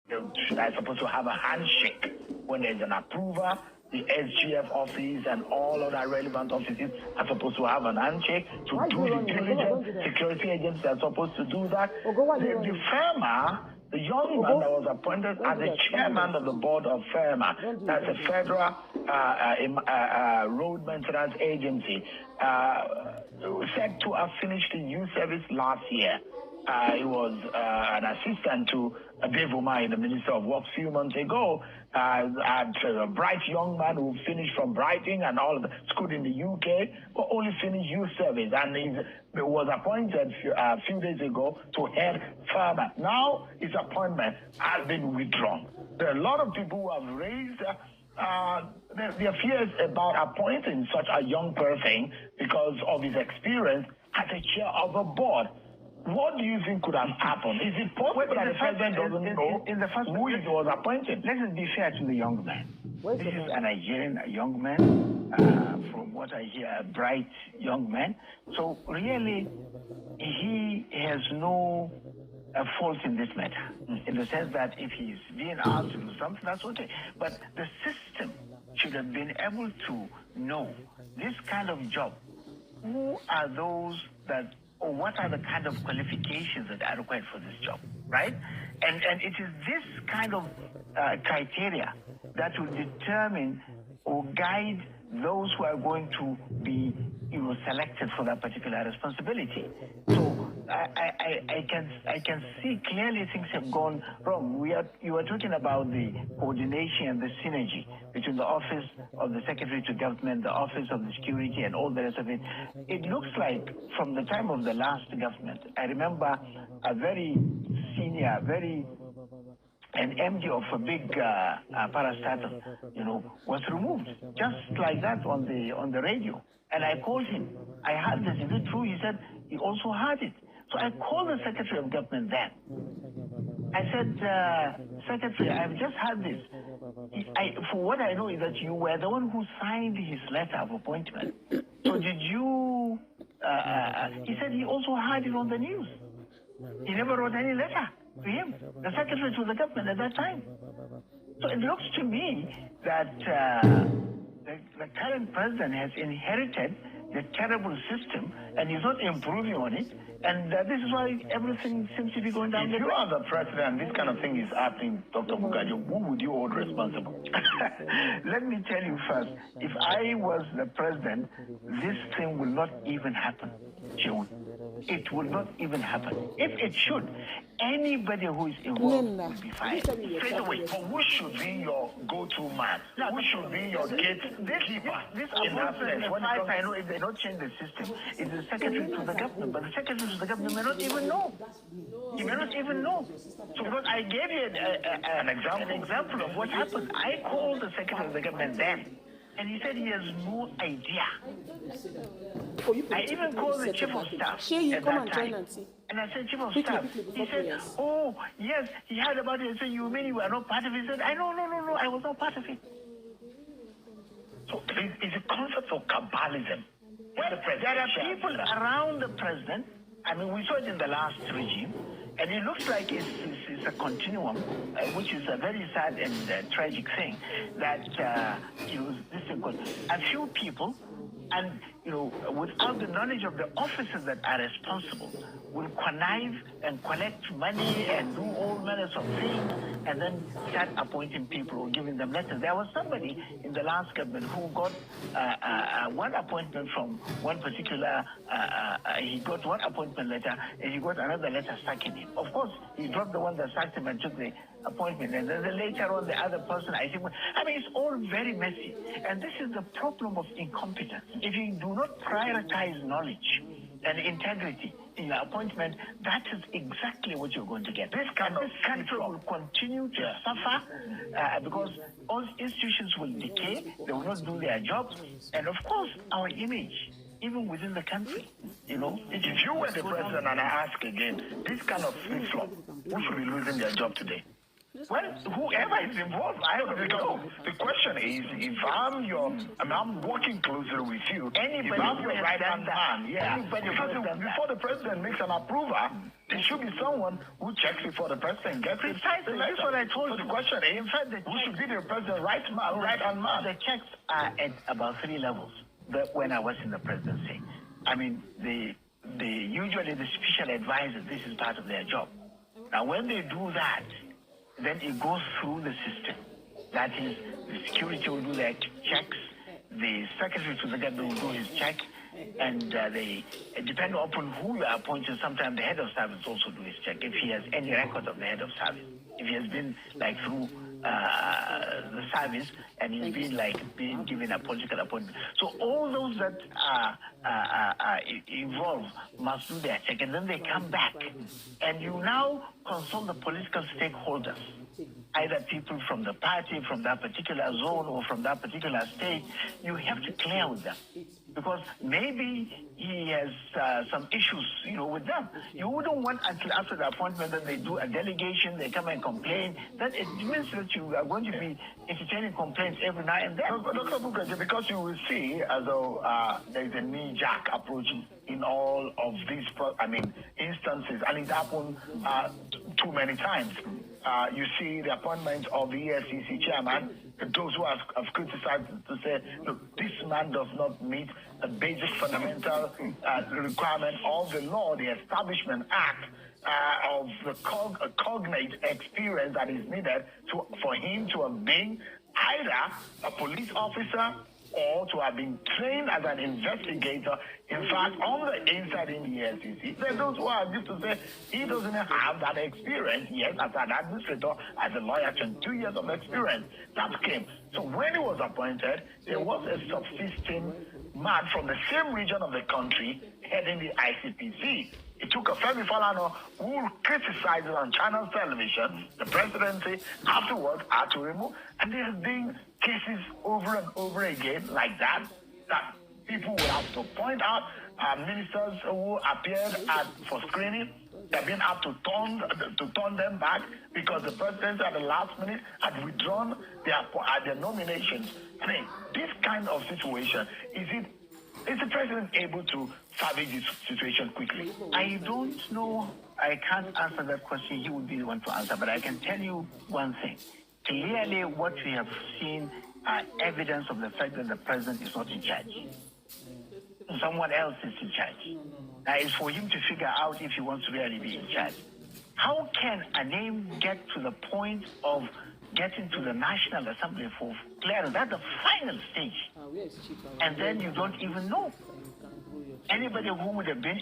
They're supposed to have a handshake when there's an approver. The SGF office and all other relevant offices are supposed to have an handshake to do the diligence. Security agents are supposed to do that. The FEMA, the young man that was appointed as the chairman of the board of FEMA, that's a federal road maintenance agency, said to have finished the youth service last year. He was an assistant to Dave Umahi, the Minister of Works, a few months ago. A bright young man who finished from Brighton and all of the school in the UK, but only finished youth service, and he was appointed a few days ago to head FEMA. Now his appointment has been withdrawn. There are a lot of people who have raised their fears about appointing such a young person because of his experience as a chair of a board. What do you think could have happened? Is it possible that the president doesn't know who he was appointing? Let us be fair to the young man. This is a Nigerian young man, from what I hear, a bright young man. So really, he has no fault in this matter, in the sense that if he's being asked to do something, that's okay. But the system should have been able to know this kind of job. Who are those that, or what are the kind of qualifications that are required for this job, right? And it is this kind of criteria that will determine or guide those who are going to be, selected for that particular responsibility. So I can see clearly things have gone wrong. You are talking about the coordination and the synergy between the office of the Secretary to Government, the office of the security, and all the rest of it. It looks like from the time of the last government, I remember a very senior, an MD of a big parastatal, was removed just like that on the radio. And I called him. I heard this. Is it true? He said he also heard it. So I called the Secretary of Government then. I said, Secretary, I've just heard this. For what I know is that you were the one who signed his letter of appointment. So did you... he said he also heard it on the news. He never wrote any letter to him, the Secretary to the Government at that time. So it looks to me that the current president has inherited the terrible system and is not improving on it. And this is why everything seems to be going down the drain. If you are the president, this kind of thing is happening, Dr. Bugajo, who would you hold responsible? Let me tell you first, if I was the president, this thing will not even happen, June. It will not even happen. If it should, anybody who is involved will be fired straight away. But who should be your go-to man? Who should be your gatekeeper? This I know if they don't change the system, it's the Secretary to the Government, but the Secretary to the Government may not even know. He may not even know. So because I gave you an example of what happened. I called the Secretary of the Government then, and he said he has no idea. I even called the Chief of Staff at that time. And I said, Chief of Staff, he said, oh, yes, he heard about it. I said, you mean you were not part of it? He said, no, I was not part of it. So it's a concept of cabalism. Well, there are people around the president. I mean, we saw it in the last regime. And it looks like it's a continuum, which is a very sad and tragic thing, that this thing called a few people, and without the knowledge of the officers that are responsible, will connive and collect money and do all manners of things, and then start appointing people or giving them letters. There was somebody in the last government who got one appointment from one particular, he got one appointment letter, and he got another letter sacking him. Of course, he dropped the one that sacked him and took the appointment, and then later on the other person, it's all very messy. And this is the problem of incompetence. If you do not prioritize knowledge and integrity in your appointment, that is exactly what you're going to get. This country will continue to suffer because all institutions will decay, they will not do their jobs, and of course, our image, even within the country, If you were the president, and I ask again, this kind of flip-flop, who should be losing their job today? Well, whoever is involved, I don't know. The question is, if I'm working closely with you, anybody if I'm your who has right-hand done that, man, anybody because before the president makes an approval, There should be someone who checks before the president gets it. Precisely. That's what I told you. The question is, in fact, who should be the president, right hand man? The checks are at about 3 levels. When I was in the presidency, I mean, usually the special advisors, this is part of their job. Now, when they do that, then it goes through the system. That is, the security will do their checks, the secretary to the government will do his check, and they depend upon who you are appointing. Sometimes the head of service also do his check if he has any record of the head of service. If he has been like through the service and he's been given a political appointment. So all those that are involved must do their check, and then they come back, and you now consult the political stakeholders, either people from the party, from that particular zone, or from that particular state. You have to clear with them, because maybe he has some issues, with them. You wouldn't want until after the appointment that they do a delegation, they come and complain. That it means that you are going to be entertaining complaints every now and then. Dr. Bukaji, because you will see as though there is a knee-jerk approach in all of these, instances, and it happened too many times. You see the appointment of the EFCC chairman, those who have criticized to say, look, this man does not meet the basic fundamental requirement of the law, the Establishment Act, of the cognate experience that is needed for him to have been either a police officer or to have been trained as an investigator. In fact, on the inside in the EFCC, there are those who are used to say he doesn't have that experience. Yes, as an administrator, as a lawyer, 22 years of experience. That came. So when he was appointed, there was a subsisting man from the same region of the country heading the ICPC. It took a Femi Falana who criticized it on channel television. The presidency afterwards had to remove. And there have been cases over and over again like that people will have to point out. Ministers who appeared for screening, they've been asked to turn them back because the president at the last minute had withdrawn their nominations. I mean, this kind of situation, is the president able to salvage this situation quickly? I don't know. I can't answer that question. He would be the one to answer. But I can tell you one thing. Clearly, what we have seen are evidence of the fact that the president is not in charge. Someone else is in charge. Now, it's for him to figure out if he wants to really be in charge. How can a name get to the point of getting to the National Assembly for clearance? That's the final stage. And then you don't even know. Anybody who would have been